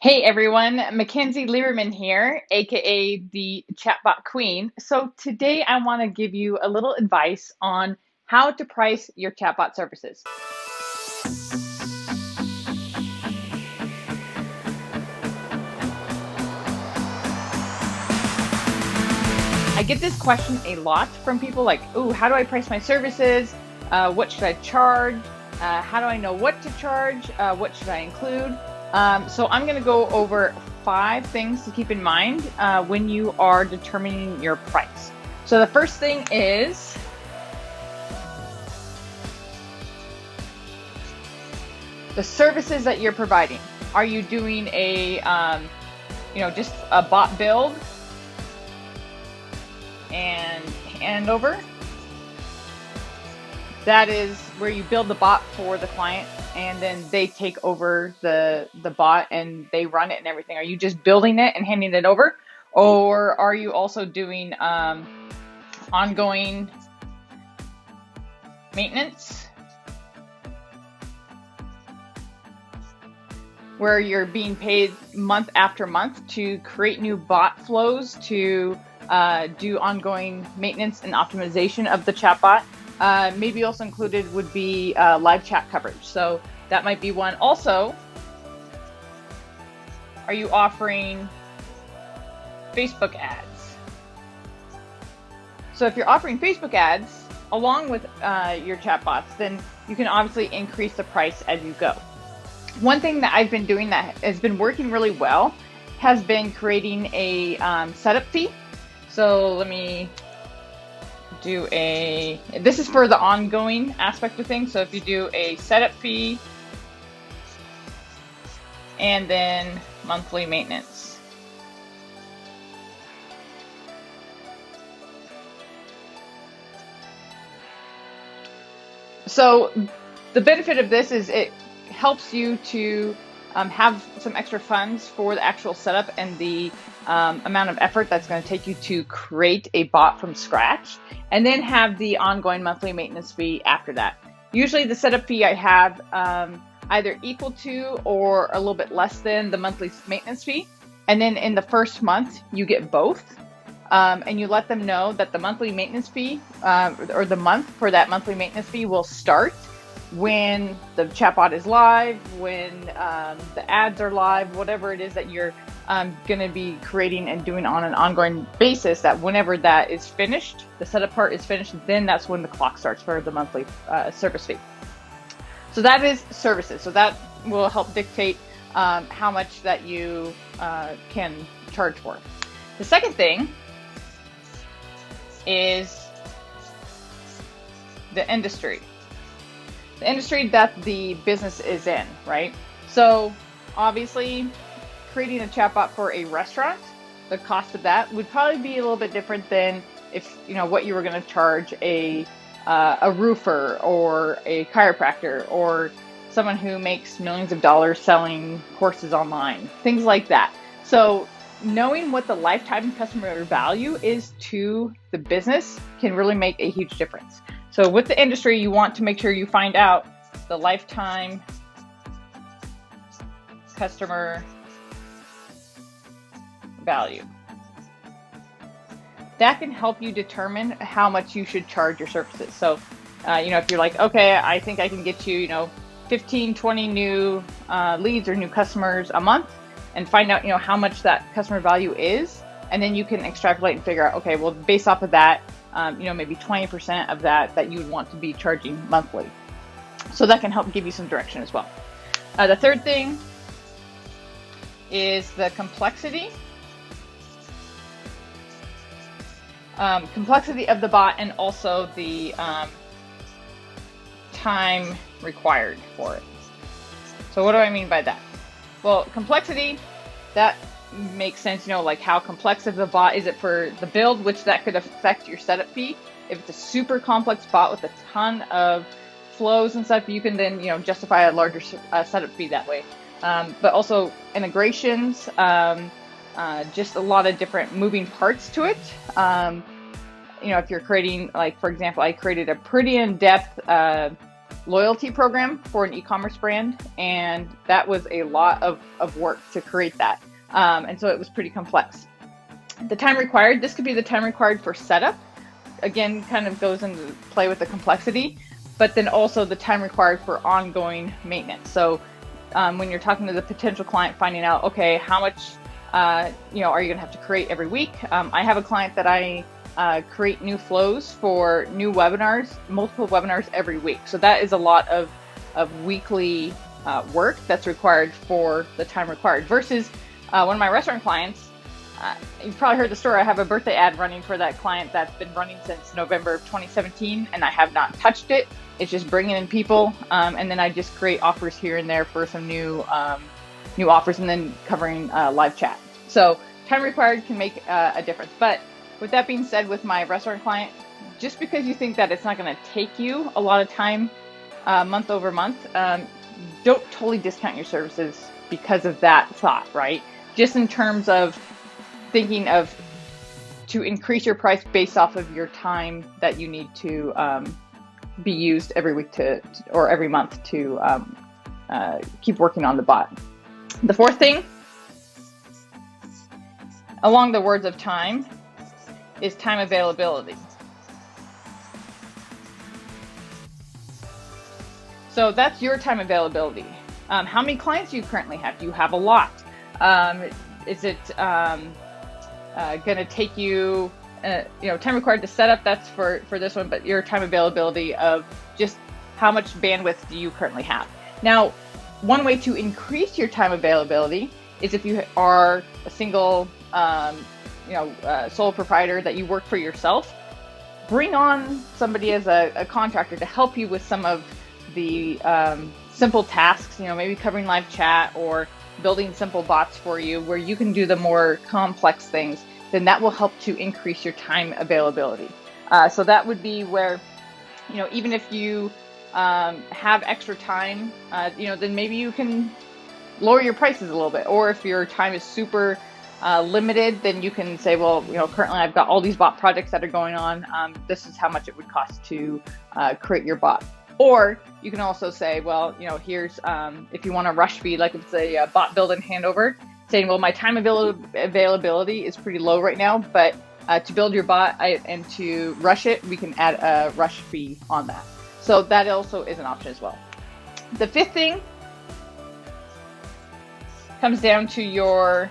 Hey everyone, Mackenzie Lieberman here, aka the Chatbot Queen. So today I want to give you a little advice on how to price your chatbot services. I get this question a lot from people like, "Ooh, how do I price my services? What should I charge? How do I know what to charge? What should I include?" So I'm going to go over 5 things to keep in mind when you are determining your price. So the first thing is the services that you're providing. Are you doing just a bot build and handover? That is where you build the bot for the client and then they take over the bot and they run it and everything. Are you just building it and handing it over? Or are you also doing ongoing maintenance where you're being paid month after month to create new bot flows to do ongoing maintenance and optimization of the chatbot? Maybe also included would be live chat coverage. So that might be one. Also, are you offering Facebook ads? So if you're offering Facebook ads along with your chatbots, then you can obviously increase the price as you go. One thing that I've been doing that has been working really well has been creating a setup fee. So let me this is for the ongoing aspect of things. So if you do a setup fee and then monthly maintenance. So the benefit of this is it helps you to have some extra funds for the actual setup and the amount of effort that's going to take you to create a bot from scratch, and then have the ongoing monthly maintenance fee after that. Usually the setup fee I have either equal to or a little bit less than the monthly maintenance fee. And then in the first month, you get both. And you let them know that the monthly maintenance fee or the month for that monthly maintenance fee will start when the chatbot is live, when the ads are live, whatever it is that you're going to be creating and doing on an ongoing basis, that whenever that is finished, the setup part is finished, then that's when the clock starts for the monthly service fee. So that is services. So that will help dictate how much that you can charge for. The second thing is the industry that the business is in, right? So obviously creating a chatbot for a restaurant, the cost of that would probably be a little bit different than if what you were going to charge a roofer or a chiropractor or someone who makes millions of dollars selling courses online, things like that. So knowing what the lifetime customer value is to the business can really make a huge difference. So with the industry, you want to make sure you find out the lifetime customer value. That can help you determine how much you should charge your services. So, if you're like, okay, I think I can get you, 15, 20 new leads or new customers a month, and find out, how much that customer value is. And then you can extrapolate and figure out, okay, well, based off of that, maybe 20% of that you would want to be charging monthly. So that can help give you some direction as well. The third thing is the complexity. Complexity of the bot and also the time required for it. So what do I mean by that? Well, complexity, that makes sense, like how complex of the bot is it for the build, which that could affect your setup fee. If it's a super complex bot with a ton of flows and stuff, you can then, justify a larger setup fee that way. But also integrations, just a lot of different moving parts to it. If you're creating, like, for example, I created a pretty in-depth loyalty program for an e-commerce brand, and that was a lot of work to create that. And so it was pretty complex. The time required, this could be the time required for setup. Again, kind of goes into play with the complexity, but then also the time required for ongoing maintenance. So when you're talking to the potential client, finding out, okay, how much are you going to have to create every week? I have a client that I create new flows for new webinars, multiple webinars every week. So that is a lot of weekly work that's required for the time required. Versus one of my restaurant clients, you've probably heard the story. I have a birthday ad running for that client that's been running since November of 2017, and I have not touched it. It's just bringing in people, and then I just create offers here and there for some new offers, and then covering live chat. So time required can make a difference. But with that being said, with my restaurant client, just because you think that it's not going to take you a lot of time month over month, don't totally discount your services because of that thought, right? Just in terms of thinking of to increase your price based off of your time that you need to be used every week or every month to keep working on the bot. The fourth thing, along the words of time, is time availability. So that's your time availability. How many clients do you currently have? Do you have a lot? Is it going to take you, time required to set up? That's for this one, but your time availability of just how much bandwidth do you currently have? Now, one way to increase your time availability is if you are a single, sole proprietor that you work for yourself, bring on somebody as a contractor to help you with some of the simple tasks, maybe covering live chat or building simple bots for you where you can do the more complex things. Then that will help to increase your time availability. So that would be where, even if you have extra time, then maybe you can lower your prices a little bit. Or if your time is super limited, then you can say, well, currently I've got all these bot projects that are going on. This is how much it would cost to create your bot. Or you can also say, well, here's, if you want a rush fee, like if it's a bot build and handover, saying, well, my time availability is pretty low right now, but to build your bot and to rush it, we can add a rush fee on that. So that also is an option as well. The fifth thing comes down to your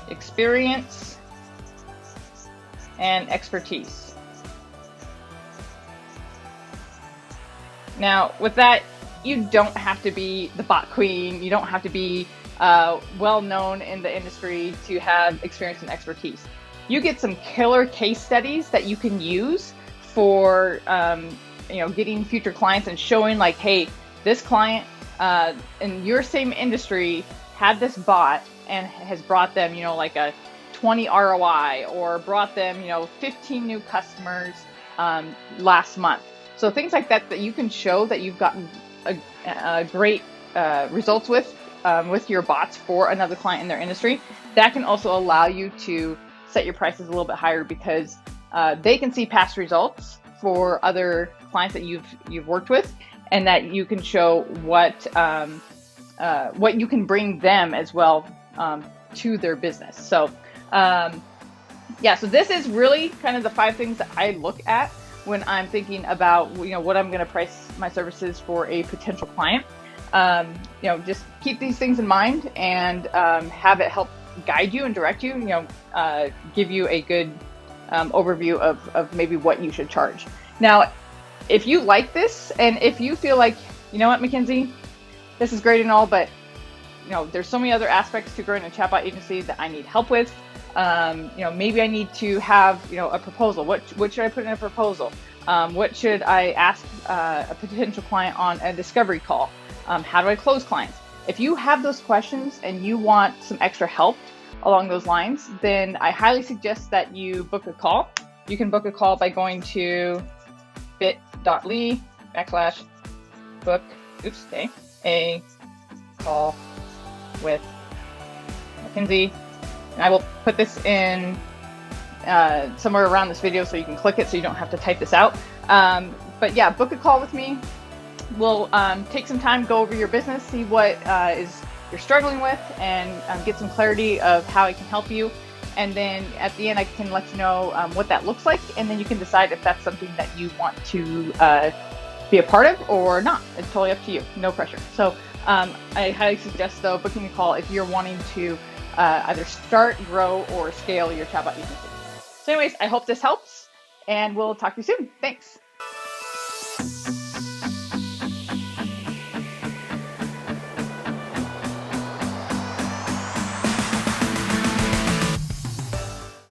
experience and expertise. Now, with that, you don't have to be the bot queen. You don't have to be well known in the industry to have experience and expertise. You get some killer case studies that you can use for getting future clients and showing like, hey, this client in your same industry had this bot and has brought them, like a 20 ROI or brought them, 15 new customers last month. So things like that you can show that you've gotten a great results with your bots for another client in their industry. That can also allow you to set your prices a little bit higher because they can see past results for other clients that you've worked with, and that you can show what you can bring them as well to their business. So so this is really kind of the 5 things that I look at when I'm thinking about what I'm going to price my services for a potential client. Just keep these things in mind and have it help guide you and direct you. Give you a good overview of maybe what you should charge. Now, if you like this and if you feel like, you know what, Mackenzie, this is great and all, but there's so many other aspects to growing a chatbot agency that I need help with. Maybe I need to have, a proposal. What should I put in a proposal? What should I ask a potential client on a discovery call? How do I close clients? If you have those questions and you want some extra help along those lines, then I highly suggest that you book a call. You can book a call by going to bit.ly/book a call with Mackenzie. And I will put this in somewhere around this video so you can click it so you don't have to type this out. But yeah, book a call with me. We'll take some time, go over your business, see what is you're struggling with, and get some clarity of how I can help you. And then at the end, I can let you know what that looks like, and then you can decide if that's something that you want to be a part of or not. It's totally up to you. No pressure. So I highly suggest, though, booking a call if you're wanting to either start, grow, or scale your chatbot agency. So anyways, I hope this helps, and we'll talk to you soon. Thanks.